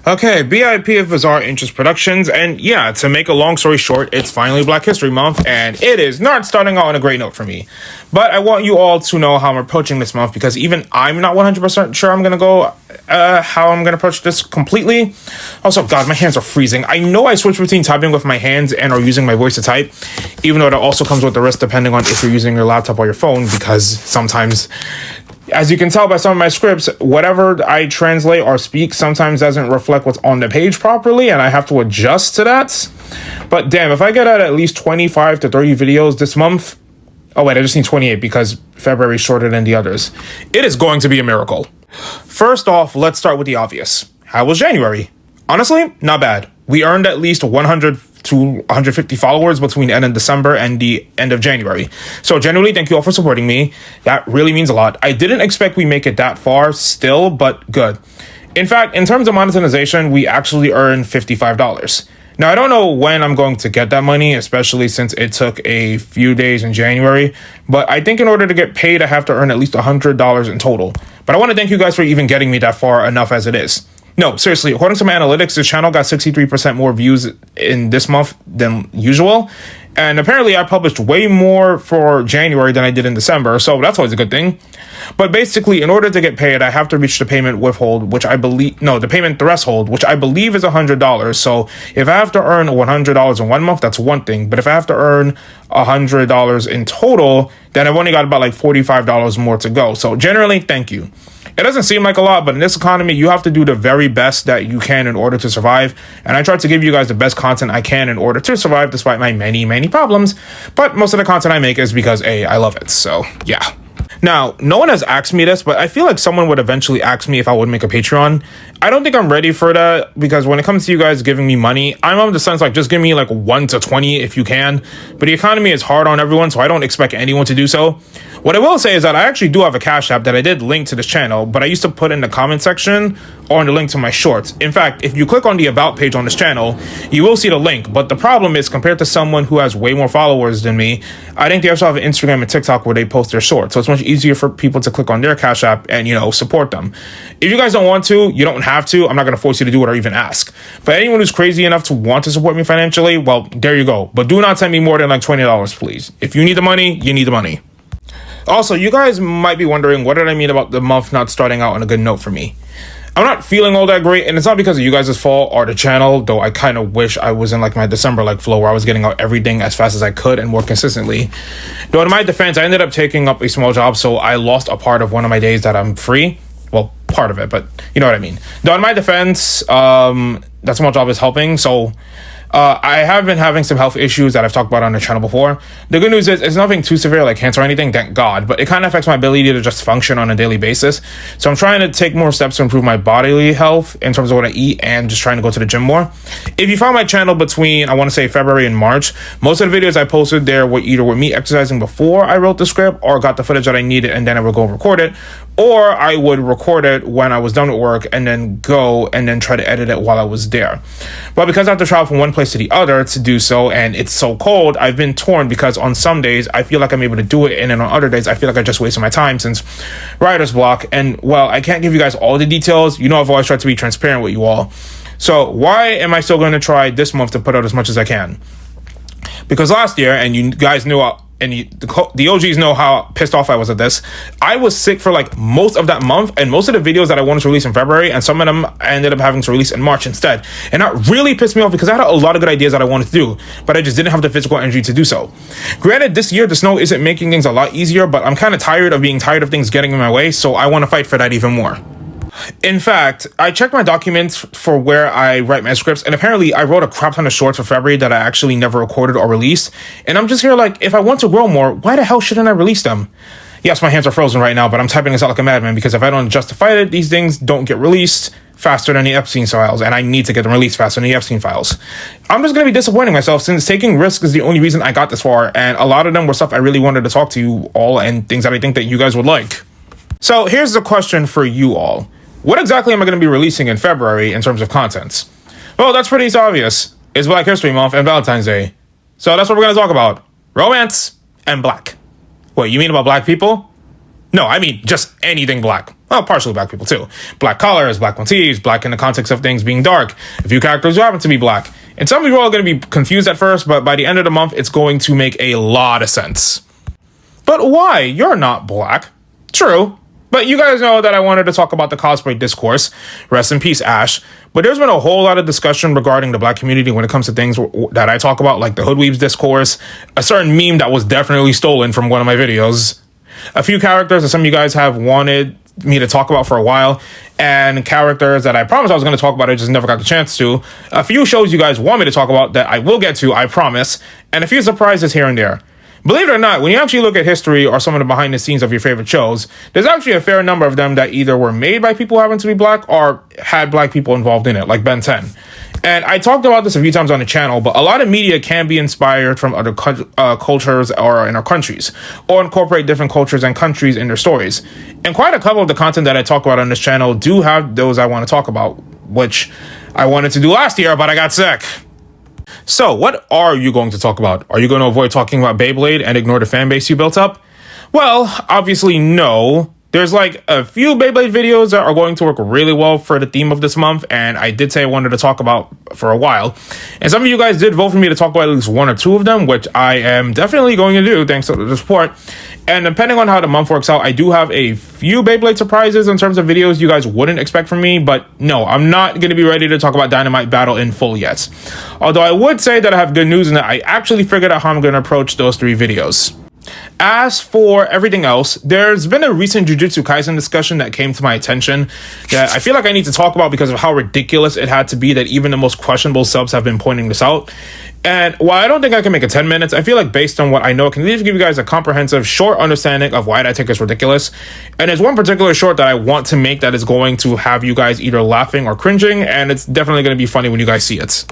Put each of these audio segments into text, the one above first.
Okay, BIP of Bizarre Interest Productions, and yeah, to make a long story short, it's finally Black History Month, and it is not starting out on a great note for me. But I want you all to know how I'm approaching this month, because even I'm not 100% sure I'm gonna go how I'm gonna approach this completely. Also, God, my hands are freezing. I know I switch between typing with my hands and or using my voice to type, even though that also comes with the risk depending on if you're using your laptop or your phone, because sometimes, as you can tell by some of my scripts, whatever I translate or speak sometimes doesn't reflect what's on the page properly, and I have to adjust to that. But damn, if I get at least 25 to 30 videos this month... Oh wait, I just need 28 because February is shorter than the others. It is going to be a miracle. First off, let's start with the obvious. How was January? Honestly, not bad. We earned at least 100 to 150 followers between the end of December and the end of January. So generally, thank you all for supporting me. That really means a lot. I didn't expect we make it that far still, but good. In fact, in terms of monetization, we actually earned $55. Now, I don't know when I'm going to get that money, especially since it took a few days in January, but I think in order to get paid, I have to earn at least $100 in total. But I want to thank you guys for even getting me that far enough as it is. No, seriously, according to my analytics, this channel got 63% more views in this month than usual. And apparently I published way more for January than I did in December, so that's always a good thing. But basically, in order to get paid, I have to reach the payment withhold, the payment threshold, which I believe is $100. So if I have to earn $100 in 1 month, that's one thing. But if I have to earn $100 in total, then I've only got about like $45 more to go. So generally, thank you. It doesn't seem like a lot, but in this economy, you have to do the very best that you can in order to survive. And I try to give you guys the best content I can in order to survive, despite my many, many problems. But most of the content I make is because, A, I love it. So, yeah. Now, no one has asked me this, but I feel like someone would eventually ask me if I would make a Patreon. I don't think I'm ready for that, because when it comes to you guys giving me money, I'm of the sense like just give me like 1 to 20 if you can. But the economy is hard on everyone, so I don't expect anyone to do so. What I will say is that I actually do have a Cash App that I did link to this channel, but I used to put in the comment section or in the link to my shorts. In fact, if you click on the About page on this channel, you will see the link. But the problem is, compared to someone who has way more followers than me, I think they also have an Instagram and TikTok where they post their shorts. So it's much easier for people to click on their Cash App and, support them. If you guys don't want to, you don't have to. I'm not going to force you to do it or even ask. But anyone who's crazy enough to want to support me financially, well, there you go. But do not send me more than like $20, please. If you need the money, you need the money. Also, you guys might be wondering, what did I mean about the month not starting out on a good note for me? I'm not feeling all that great, and it's not because of you guys' fault or the channel, though I kind of wish I was in like my December flow where I was getting out everything as fast as I could and more consistently. Though in my defense, I ended up taking up a small job, so I lost a part of one of my days that I'm free. Well, part of it, but you know what I mean. Though in my defense, that small job is helping, so... I have been having some health issues that I've talked about on the channel before. The good news is it's nothing too severe like cancer or anything, thank God, but it kind of affects my ability to just function on a daily basis. So I'm trying to take more steps to improve my bodily health in terms of what I eat and just trying to go to the gym more. If you found my channel between, I want to say February and March, most of the videos I posted there were either with me exercising before I wrote the script or got the footage that I needed and then I would go record it, or I would record it when I was done with work and then go and then try to edit it while I was there. But because I have to travel from one place to the other to do so, and it's so cold, I've been torn, because on some days I feel like I'm able to do it, and then on other days I feel like I just wasted my time since writer's block. And well, I can't give you guys all the details. I've always tried to be transparent with you all. So why am I still going to try this month to put out as much as I can? Because last year, and you guys knew, and the OGs know how pissed off I was at this, I was sick for like most of that month, and most of the videos that I wanted to release in February, and some of them I ended up having to release in March instead. And that really pissed me off, because I had a lot of good ideas that I wanted to do, but I just didn't have the physical energy to do so. Granted, this year the snow isn't making things a lot easier, but I'm kind of tired of being tired of things getting in my way, so I want to fight for that even more. In fact, I checked my documents for where I write my scripts, and apparently I wrote a crap ton of shorts for February that I actually never recorded or released. And I'm just here like, if I want to grow more, why the hell shouldn't I release them? Yes, my hands are frozen right now, but I'm typing this out like a madman, because if I don't justify it, these things don't get released faster than the Epstein files, and I need to get them released faster than the Epstein files. I'm just going to be disappointing myself, since taking risks is the only reason I got this far, and a lot of them were stuff I really wanted to talk to you all and things that I think that you guys would like. So here's the question for you all. What exactly am I going to be releasing in February in terms of contents? Well, that's pretty obvious. It's Black History Month and Valentine's Day. So that's what we're going to talk about. Romance and black. What, you mean about black people? No, I mean just anything black. Well, partially black people too. Black colors, black motifs, black in the context of things being dark. A few characters who happen to be black. And some people are going to be confused at first, but by the end of the month, it's going to make a lot of sense. But why? You're not black. True. But you guys know that I wanted to talk about the cosplay discourse. Rest in peace, Ash. But there's been a whole lot of discussion regarding the black community when it comes to things that I talk about, like the Hoodweebs discourse, a certain meme that was definitely stolen from one of my videos, a few characters that some of you guys have wanted me to talk about for a while, and characters that I promised I was going to talk about, I just never got the chance to, a few shows you guys want me to talk about that I will get to, I promise, and a few surprises here and there. Believe it or not, when you actually look at history or some of the behind the scenes of your favorite shows, there's actually a fair number of them that either were made by people who happen to be black or had black people involved in it, like Ben 10. And I talked about this a few times on the channel, but a lot of media can be inspired from other cultures or in our countries, or incorporate different cultures and countries in their stories. And quite a couple of the content that I talk about on this channel do have those I want to talk about, which I wanted to do last year, but I got sick. So what are you going to talk about? Are you going to avoid talking about Beyblade and ignore the fan base you built up? Well, obviously no. There's like a few Beyblade videos that are going to work really well for the theme of this month, and I did say I wanted to talk about for a while. And some of you guys did vote for me to talk about at least one or two of them, which I am definitely going to do thanks to the support. And depending on how the month works out, I do have a few Beyblade surprises in terms of videos you guys wouldn't expect from me, but no, I'm not going to be ready to talk about Dynamite Battle in full yet. Although I would say that I have good news in that I actually figured out how I'm going to approach those three videos. As for everything else, there's been a recent Jujutsu Kaisen discussion that came to my attention that I feel like I need to talk about because of how ridiculous it had to be that even the most questionable subs have been pointing this out. And while I don't think I can make it 10 minutes, I feel like based on what I know, I can at least give you guys a comprehensive, short understanding of why I think it's ridiculous. And there's one particular short that I want to make that is going to have you guys either laughing or cringing, and it's definitely going to be funny when you guys see it.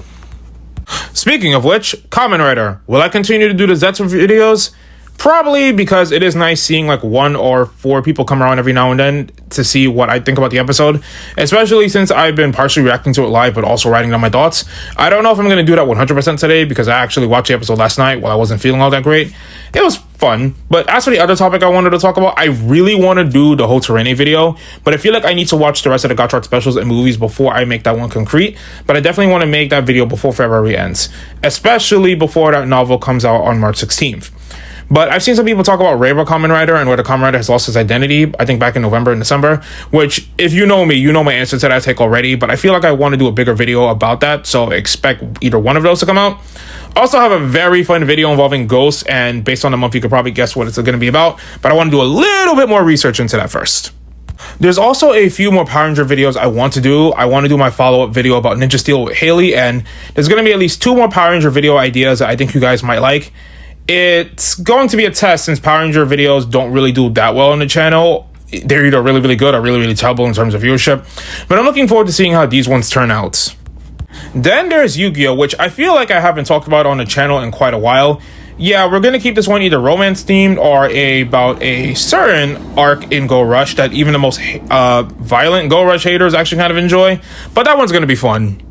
Speaking of which, Kamen Rider. Will I continue to do the Zetsu videos? Probably, because it is nice seeing like 1 or 4 people come around every now and then to see what I think about the episode, especially since I've been partially reacting to it live but also writing down my thoughts. I don't know if I'm going to do that 100% today because I actually watched the episode last night while I wasn't feeling all that great. It was fun, but as for the other topic I wanted to talk about, I really want to do the whole Terene video, but I feel like I need to watch the rest of the Gacha Art specials and movies before I make that one concrete. But I definitely want to make that video before February ends, especially before that novel comes out on March 16th. But I've seen some people talk about Reiwa Kamen Rider and where the Kamen Rider has lost his identity, I think back in November and December, which if you know me, you know my answer to that take already, but I feel like I want to do a bigger video about that, so expect either one of those to come out. Also have a very fun video involving ghosts, and based on the month, you could probably guess what it's going to be about, but I want to do a little bit more research into that first. There's also a few more Power Ranger videos I want to do. I want to do my follow-up video about Ninja Steel with Haley, and there's going to be at least 2 more Power Ranger video ideas that I think you guys might like. It's going to be a test since Power Ranger videos don't really do that well on the channel. They're either really, really good or really, really terrible in terms of viewership. But I'm looking forward to seeing how these ones turn out. Then there's Yu-Gi-Oh!, which I feel like I haven't talked about on the channel in quite a while. Yeah, we're going to keep this one either romance themed or about a certain arc in Go Rush that even the most violent Go Rush haters actually kind of enjoy. But that one's going to be fun.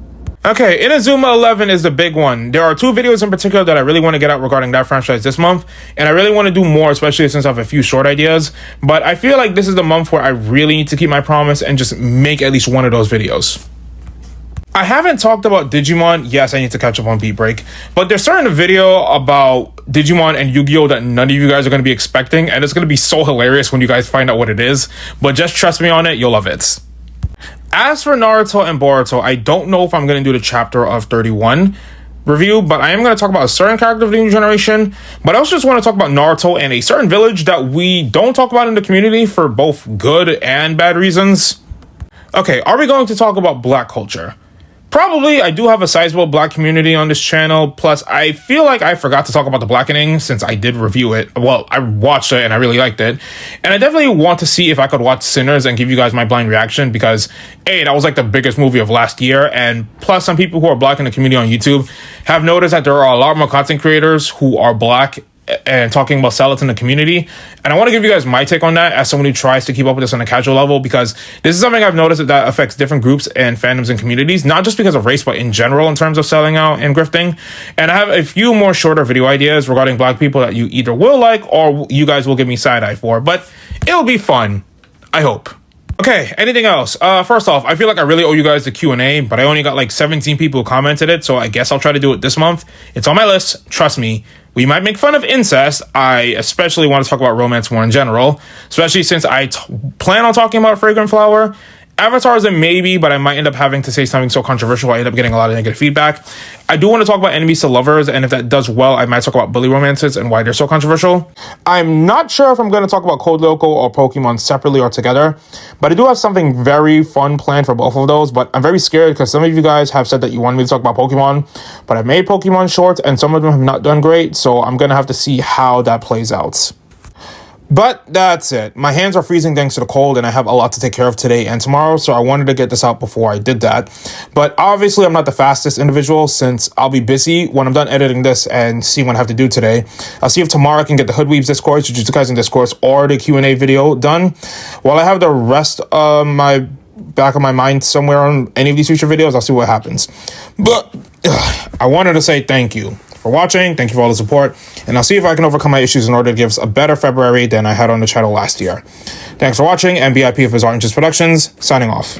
Okay, Inazuma 11 is the big one. There are 2 videos in particular that I really want to get out regarding that franchise this month, and I really want to do more, especially since I have a few short ideas, but I feel like this is the month where I really need to keep my promise and just make at least one of those videos. I haven't talked about Digimon. Yes, I need to catch up on Beat Break, but there's certain video about Digimon and Yu-Gi-Oh! That none of you guys are going to be expecting, and it's going to be so hilarious when you guys find out what it is, but just trust me on it, you'll love it. As for Naruto and Boruto, I don't know if I'm going to do the chapter of 31 review, but I am going to talk about a certain character of the new generation. But I also just want to talk about Naruto and a certain village that we don't talk about in the community for both good and bad reasons. Okay, are we going to talk about black culture? Probably. I do have a sizable black community on this channel, plus I feel like I forgot to talk about The Blackening since I did review it. Well, I watched it and I really liked it, and I definitely want to see if I could watch Sinners and give you guys my blind reaction because A, that was like the biggest movie of last year, and plus some people who are black in the community on YouTube have noticed that there are a lot more content creators who are black and talking about Celots in the community. And I want to give you guys my take on that as someone who tries to keep up with this on a casual level, because this is something I've noticed that affects different groups and fandoms and communities, not just because of race, but in general in terms of selling out and grifting. And I have a few more shorter video ideas regarding Black people that you either will like or you guys will give me side-eye for, but it'll be fun, I hope. Okay, anything else? First off, I feel like I really owe you guys the Q&A, but I only got like 17 people who commented it, so I guess I'll try to do it this month. It's on my list, trust me. We might make fun of incest. I especially want to talk about romance more in general, especially since I plan on talking about Fragrant Flower. Avatar is a maybe, but I might end up having to say something so controversial I end up getting a lot of negative feedback. I do want to talk about enemies to lovers, and if that does well, I might talk about bully romances and why they're so controversial. I'm not sure if I'm going to talk about Code Lyoko or Pokemon separately or together, but I do have something very fun planned for both of those, but I'm very scared because some of you guys have said that you want me to talk about Pokemon, but I've made Pokemon shorts and some of them have not done great, so I'm going to have to see how that plays out. But that's it. My hands are freezing thanks to the cold, and I have a lot to take care of today and tomorrow, so I wanted to get this out before I did that. But obviously, I'm not the fastest individual since I'll be busy when I'm done editing this and see what I have to do today. I'll see if tomorrow I can get the Hoodweebs Discourse, Jujutsu Kaisen Discourse, or the Q&A video done. While I have the rest of my back of my mind somewhere on any of these future videos, I'll see what happens. But I wanted to say thank you for watching. Thank you for all the support, and I'll see if I can overcome my issues in order to give us a better February than I had on the channel last year. Thanks for watching, and BIP of Bizarre Interest Productions, signing off.